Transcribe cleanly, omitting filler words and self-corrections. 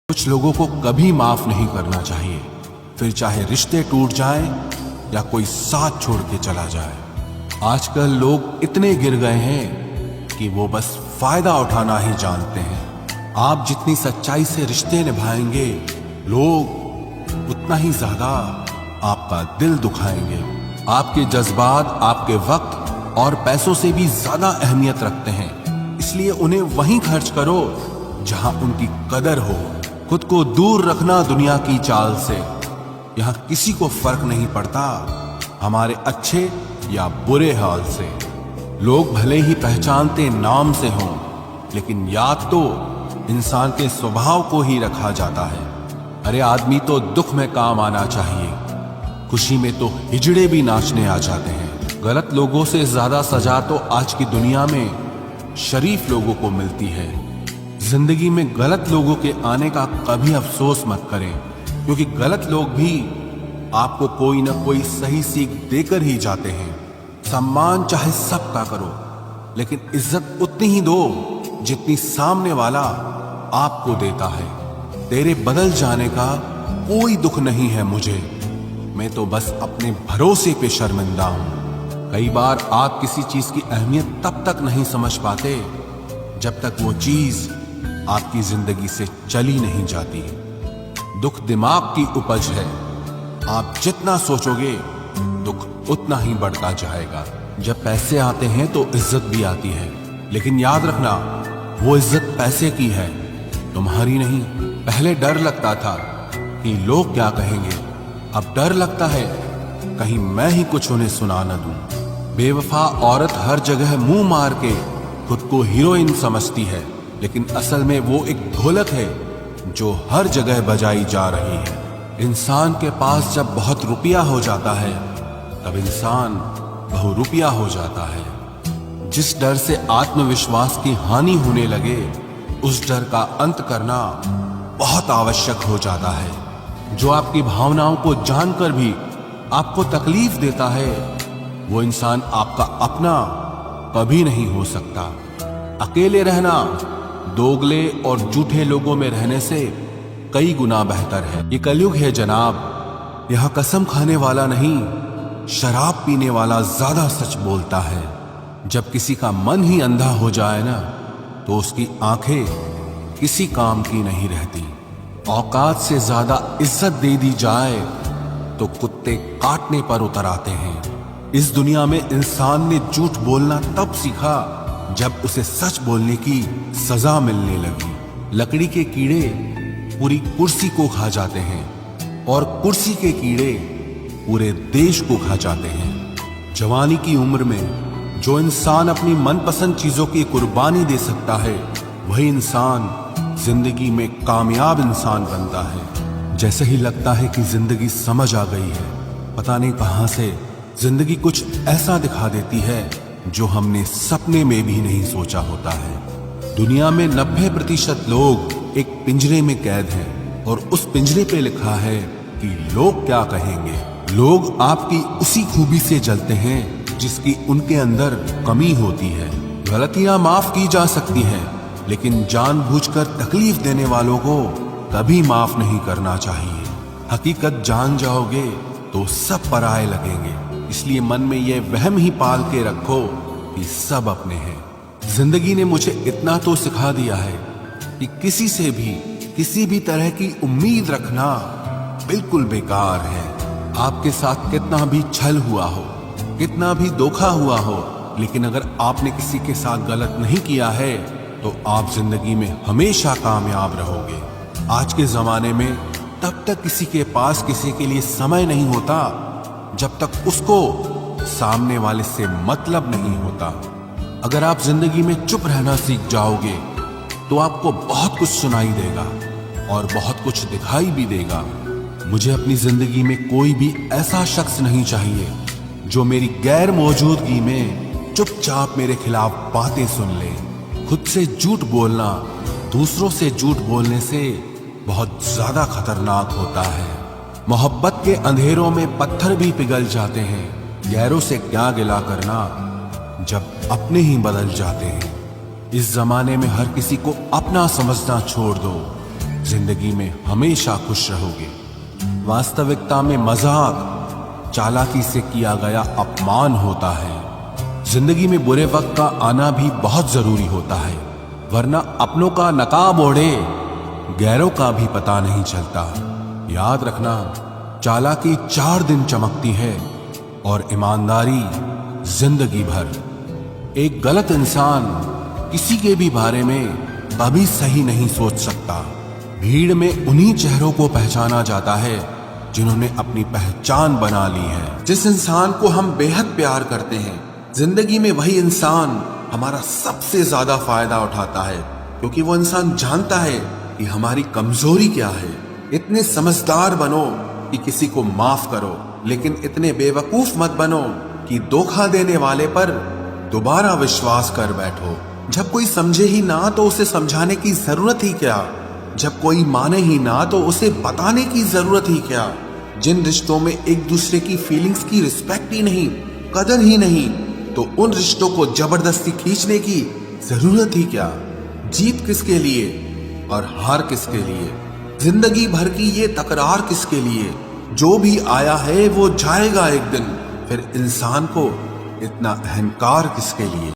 कुछ लोगों को कभी माफ नहीं करना चाहिए, फिर चाहे रिश्ते टूट जाएं या कोई साथ छोड़ के चला जाए। आजकल लोग इतने गिर गए हैं कि वो बस फायदा उठाना ही जानते हैं। आप जितनी सच्चाई से रिश्ते निभाएंगे, लोग उतना ही ज्यादा आपका दिल दुखाएंगे। आपके जज्बात आपके वक्त और पैसों से भी ज्यादा अहमियत रखते हैं, इसलिए उन्हें वहीं खर्च करो जहां उनकी कदर हो। खुद को दूर रखना दुनिया की चाल से। यहां किसी को फर्क नहीं पड़ता हमारे अच्छे या बुरे हाल से। लोग भले ही पहचानते नाम से हों, लेकिन याद तो इंसान के स्वभाव को ही रखा जाता है। अरे आदमी तो दुख में काम आना चाहिए, खुशी में तो हिजड़े भी नाचने आ जाते हैं। गलत लोगों से ज्यादा सजा तो आज की दुनिया में शरीफ लोगों को मिलती है। जिंदगी में गलत लोगों के आने का कभी अफसोस मत करें, क्योंकि गलत लोग भी आपको कोई ना कोई सही सीख देकर ही जाते हैं। सम्मान चाहे सबका करो, लेकिन इज्जत उतनी ही दो जितनी सामने वाला आपको देता है। तेरे बदल जाने का कोई दुख नहीं है मुझे, मैं तो बस अपने भरोसे पे शर्मिंदा हूं। कई बार आप किसी चीज की अहमियत तब तक नहीं समझ पाते जब तक वो चीज आपकी जिंदगी से चली नहीं जाती। दुख दिमाग की उपज है, आप जितना सोचोगे दुख उतना ही बढ़ता जाएगा। जब पैसे आते हैं तो इज्जत भी आती है, लेकिन याद रखना वो इज्जत पैसे की है, तुम्हारी नहीं। पहले डर लगता था कि लोग क्या कहेंगे, अब डर लगता है कहीं मैं ही कुछ उन्हें सुना न दूं। बेवफा औरत हर जगह मुंह मार के खुद को हीरोइन समझती है, लेकिन असल में वो एक ढोलक है जो हर जगह बजाई जा रही है। इंसान के पास जब बहुत रुपया हो जाता है, तब इंसान बहुरुपया हो जाता है। जिस डर से आत्मविश्वास की हानि होने लगे, उस डर का अंत करना बहुत आवश्यक हो जाता है। जो आपकी भावनाओं को जानकर भी आपको तकलीफ देता है, वो इंसान आपका अपना कभी नहीं हो सकता। अकेले रहना दोगले और झूठे लोगों में रहने से कई गुना बेहतर है। ये कलयुग है जनाब, यहां कसम खाने वाला नहीं, शराब पीने वाला ज्यादा सच बोलता है। जब किसी का मन ही अंधा हो जाए ना, तो उसकी आंखें किसी काम की नहीं रहती। औकात से ज्यादा इज्जत दे दी जाए तो कुत्ते काटने पर उतर आते हैं। इस दुनिया में इंसान ने झूठ बोलना तब सीखा जब उसे सच बोलने की सजा मिलने लगी। लकड़ी के कीड़े पूरी कुर्सी को खा जाते हैं और कुर्सी के कीड़े पूरे देश को खा जाते हैं। जवानी की उम्र में जो इंसान अपनी मनपसंद चीजों की कुर्बानी दे सकता है, वही इंसान जिंदगी में कामयाब इंसान बनता है। जैसे ही लगता है कि जिंदगी समझ आ गई है, पता नहीं कहां से जिंदगी कुछ ऐसा दिखा देती है जो हमने सपने में भी नहीं सोचा होता है। दुनिया में 90% लोग एक पिंजरे में कैद हैं, और उस पिंजरे पे लिखा है कि लोग क्या कहेंगे। लोग आपकी उसी खूबी से जलते हैं जिसकी उनके अंदर कमी होती है। गलतियां माफ की जा सकती हैं, लेकिन जानबूझकर तकलीफ देने वालों को कभी माफ नहीं करना चाहिए। हकीकत जान जाओगे तो सब पराये लगेंगे, इसलिए मन में ये वहम ही पाल के रखो कि सब अपने हैं। जिंदगी ने मुझे इतना तो सिखा दिया है कि किसी से भी किसी भी तरह की उम्मीद रखना बिल्कुल बेकार है। आपके साथ कितना भी छल हुआ हो, कितना भी धोखा हुआ हो, लेकिन अगर आपने किसी के साथ गलत नहीं किया है तो आप जिंदगी में हमेशा कामयाब रहोगे। आज के जमाने में तब तक किसी के पास किसी के लिए समय नहीं होता जब तक उसको सामने वाले से मतलब नहीं होता। अगर आप जिंदगी में चुप रहना सीख जाओगे तो आपको बहुत कुछ सुनाई देगा और बहुत कुछ दिखाई भी देगा। मुझे अपनी जिंदगी में कोई भी ऐसा शख्स नहीं चाहिए जो मेरी गैर मौजूदगी में चुपचाप मेरे खिलाफ बातें सुन ले। खुद से झूठ बोलना दूसरों से झूठ बोलने से बहुत ज्यादा खतरनाक होता है। मोहब्बत के अंधेरों में पत्थर भी पिघल जाते हैं, गैरों से क्या गिला करना जब अपने ही बदल जाते हैं। इस जमाने में हर किसी को अपना समझना छोड़ दो, जिंदगी में हमेशा खुश रहोगे। वास्तविकता में मजाक, चालाकी से किया गया अपमान होता है। जिंदगी में बुरे वक्त का आना भी बहुत जरूरी होता है, वरना अपनों का नकाब ओढ़े गैरों का भी पता नहीं चलता। याद रखना, चालाकी 4 दिन चमकती है और ईमानदारी जिंदगी भर। एक गलत इंसान किसी के भी बारे में कभी सही नहीं सोच सकता। भीड़ में उन्हीं चेहरों को पहचाना जाता है जिन्होंने अपनी पहचान बना ली है। जिस इंसान को हम बेहद प्यार करते हैं, जिंदगी में वही इंसान हमारा सबसे ज्यादा फायदा उठाता है, क्योंकि वो इंसान जानता है कि हमारी कमजोरी क्या है। इतने समझदार बनो कि किसी को माफ करो, लेकिन इतने बेवकूफ मत बनो कि धोखा देने वाले पर दोबारा विश्वास कर बैठो। जब कोई समझे ही ना तो उसे समझाने की जरूरत ही क्या। जब कोई माने ही ना तो उसे बताने की जरूरत ही क्या। जिन रिश्तों में एक दूसरे की फीलिंग्स की रिस्पेक्ट ही नहीं, कदर ही नहीं, तो उन रिश्तों को जबरदस्ती खींचने की जरूरत ही क्या। जीत किसके लिए और हार किसके लिए, जिंदगी भर की ये तकरार किसके लिए। जो भी आया है वो जाएगा एक दिन, फिर इंसान को इतना अहंकार किसके लिए।